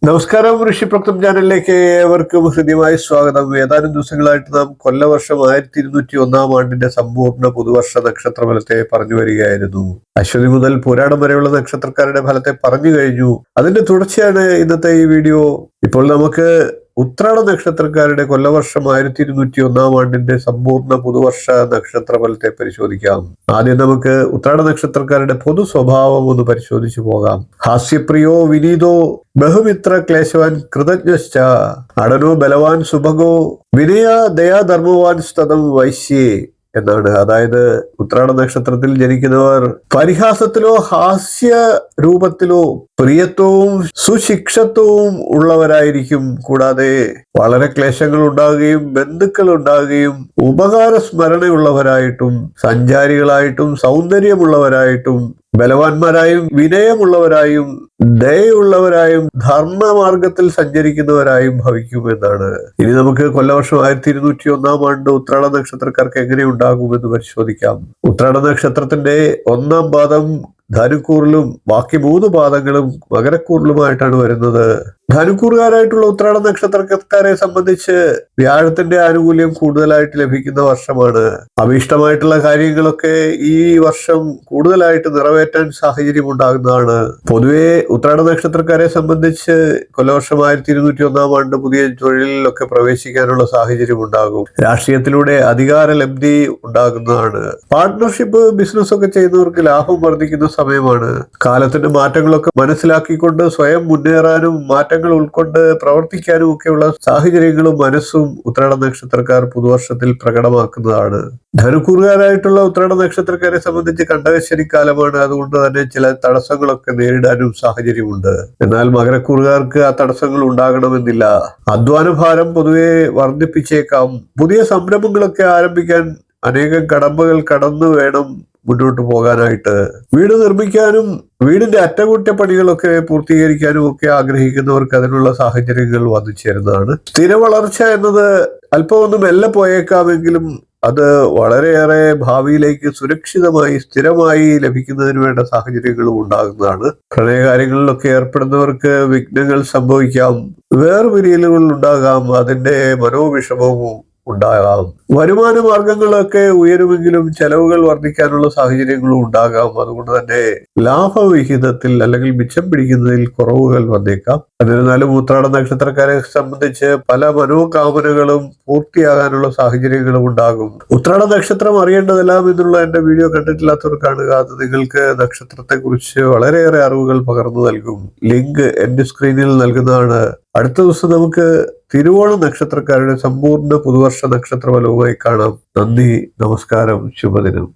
നമസ്കാരം. ഋഷിപ്രക്തം ചാനലിലേക്ക് ഏവർക്കും ഹൃദ്യമായ സ്വാഗതം. ഏതാനും ദിവസങ്ങളായിട്ട് നാം കൊല്ലവർഷം 1201 ആണ്ടിന്റെ സമ്പൂർണ്ണ പുതുവർഷ നക്ഷത്രഫലത്തെ പറഞ്ഞു വരികയായിരുന്നു. അശ്വതി മുതൽ പുരാണം വരെയുള്ള നക്ഷത്രക്കാരുടെ ഫലത്തെ പറഞ്ഞു കഴിഞ്ഞു. അതിന്റെ തുടർച്ചയാണ് ഇന്നത്തെ ഈ വീഡിയോ. ഇപ്പോൾ നമുക്ക് ഉത്രാട നക്ഷത്രക്കാരുടെ കൊല്ലവർഷം 1201 ആണ്ടിന്റെ സമ്പൂർണ്ണ പുതുവർഷ നക്ഷത്രഫലത്തെ പരിശോധിക്കാം. ആദ്യം നമുക്ക് ഉത്രാട നക്ഷത്രക്കാരുടെ പൊതു സ്വഭാവം ഒന്ന് പരിശോധിച്ചു പോകാം. ഹാസ്യപ്രിയോ വിനീതോ ബഹുമിത്ര ക്ലേശവാൻ കൃതജ്ഞശ്ച അടനോ ബലവാൻ സുഭഗോ വിനയ ദയാധർമ്മവാൻ സ്തതം വൈശ്യേ എന്നാണ്. അതായത് ഉത്രാട നക്ഷത്രത്തിൽ ജനിക്കുന്നവർ പരിഹാസത്തിലോ ഹാസ്യ രൂപത്തിലോ പ്രിയത്വവും സുശിക്ഷത്വവും ഉള്ളവരായിരിക്കും. കൂടാതെ വളരെ ക്ലേശങ്ങൾ ഉണ്ടാകുകയും ബന്ധുക്കൾ ഉണ്ടാകുകയും ഉപകാര സ്മരണയുള്ളവരായിട്ടും സഞ്ചാരികളായിട്ടും സൗന്ദര്യമുള്ളവരായിട്ടും ബലവാന്മാരായും വിനയമുള്ളവരായും ദയുള്ളവരായും ധർമ്മമാർഗത്തിൽ സഞ്ചരിക്കുന്നവരായും ഭവിക്കുമെന്നാണ്. ഇനി നമുക്ക് കൊല്ലവർഷം 1201 ആണ്ട് ഉത്രാട നക്ഷത്രക്കാർക്ക് എങ്ങനെ ഉണ്ടാകുമെന്ന് പരിശോധിക്കാം. ഉത്രാട നക്ഷത്രത്തിന്റെ 1-ാം പാദം ധനുക്കൂറിലും ബാക്കി 3 പാദങ്ങളും മകരക്കൂറിലുമായിട്ടാണ് വരുന്നത്. ധനുക്കൂറുകാരായിട്ടുള്ള ഉത്രാട നക്ഷത്രക്കാരെ സംബന്ധിച്ച് വ്യാഴത്തിന്റെ ആനുകൂല്യം കൂടുതലായിട്ട് ലഭിക്കുന്ന വർഷമാണ്. അഭീഷ്ടമായിട്ടുള്ള കാര്യങ്ങളൊക്കെ ഈ വർഷം കൂടുതലായിട്ട് നിറവേറ്റാൻ സാഹചര്യം ഉണ്ടാകുന്നതാണ്. പൊതുവെ ഉത്രാട നക്ഷത്രക്കാരെ സംബന്ധിച്ച് കൊല്ലവർഷം 1201 ആണ്ട് പുതിയ തൊഴിലിലൊക്കെ പ്രവേശിക്കാനുള്ള സാഹചര്യം ഉണ്ടാകും. രാഷ്ട്രീയത്തിലൂടെ അധികാര ലബ്ധി ഉണ്ടാകുന്നതാണ്. പാർട്ട്ണർഷിപ്പ് ബിസിനസ് ഒക്കെ ചെയ്യുന്നവർക്ക് ലാഭം വർദ്ധിക്കുന്ന സമയമാണ്. കാലത്തിന്റെ മാറ്റങ്ങളൊക്കെ മനസ്സിലാക്കിക്കൊണ്ട് സ്വയം മുന്നേറാനും മാറ്റങ്ങൾ ഉൾക്കൊണ്ട് പ്രവർത്തിക്കാനും ഒക്കെയുള്ള സാഹചര്യങ്ങളും മനസ്സും ഉത്രാട നക്ഷത്രക്കാർ പുതുവർഷത്തിൽ പ്രകടമാക്കുന്നതാണ്. ധനുക്കൂറുകാരായിട്ടുള്ള ഉത്രാട നക്ഷത്രക്കാരെ സംബന്ധിച്ച് കണ്ടകശനിക്കാലമാണ്. അതുകൊണ്ട് തന്നെ ചില തടസ്സങ്ങളൊക്കെ നേരിടാനും സാഹചര്യമുണ്ട്. എന്നാൽ മകരക്കൂറുകാർക്ക് ആ തടസ്സങ്ങൾ ഉണ്ടാകണമെന്നില്ല. അധ്വാന ഭാരം പൊതുവെ വർദ്ധിപ്പിച്ചേക്കാം. പുതിയ സംരംഭങ്ങളൊക്കെ ആരംഭിക്കാൻ അനേകം കടമ്പകൾ കടന്നു വേണം മുന്നോട്ട് പോകാനായിട്ട്. വീട് നിർമ്മിക്കാനും വീടിന്റെ അറ്റകുറ്റപ്പണികളൊക്കെ പൂർത്തീകരിക്കാനും ഒക്കെ ആഗ്രഹിക്കുന്നവർക്ക് അതിനുള്ള സാഹചര്യങ്ങൾ വന്നു ചേരുന്നതാണ്. സ്ഥിര വളർച്ച എന്നത് അല്പം ഒന്ന് മെല്ലെ പോയേക്കാമെങ്കിലും അത് വളരെയേറെ ഭാവിയിലേക്ക് സുരക്ഷിതമായി സ്ഥിരമായി ലഭിക്കുന്നതിന് വേണ്ട സാഹചര്യങ്ങളും ഉണ്ടാകുന്നതാണ്. പ്രണയകാര്യങ്ങളിലൊക്കെ ഏർപ്പെടുന്നവർക്ക് വിഘ്നങ്ങൾ സംഭവിക്കാം, വേർപിരിയലുകൾ ഉണ്ടാകാം, അതിന്റെ മനോവിഷമവും ഉണ്ടാകാം. വരുമാന മാർഗങ്ങളൊക്കെ ഉയരുമെങ്കിലും ചെലവുകൾ വർദ്ധിക്കാനുള്ള സാഹചര്യങ്ങളും ഉണ്ടാകാം. അതുകൊണ്ട് തന്നെ ലാഭവിഹിതത്തിൽ അല്ലെങ്കിൽ മിച്ചം പിടിക്കുന്നതിൽ കുറവുകൾ വന്നേക്കാം. എന്നിരുന്നാലും ഉത്രാട നക്ഷത്രക്കാരെ സംബന്ധിച്ച് പല മനോകാമനകളും പൂർത്തിയാകാനുള്ള സാഹചര്യങ്ങളും ഉണ്ടാകും. ഉത്രാട നക്ഷത്രം അറിയേണ്ടതെല്ലാം എന്നുള്ള എന്റെ വീഡിയോ കണ്ടിട്ടില്ലാത്തവർ കാണുക. അത് നിങ്ങൾക്ക് നക്ഷത്രത്തെ കുറിച്ച് വളരെയേറെ അറിവുകൾ പകർന്നു നൽകും. ലിങ്ക് എന്റെ സ്ക്രീനിൽ നൽകുന്നതാണ്. അടുത്ത ദിവസം നമുക്ക് തിരുവോണ നക്ഷത്രക്കാരുടെ സമ്പൂർണ്ണ പുതുവർഷ നക്ഷത്രഫലവുമായി കാണാം. നന്ദി, നമസ്കാരം, ശുഭദിനം.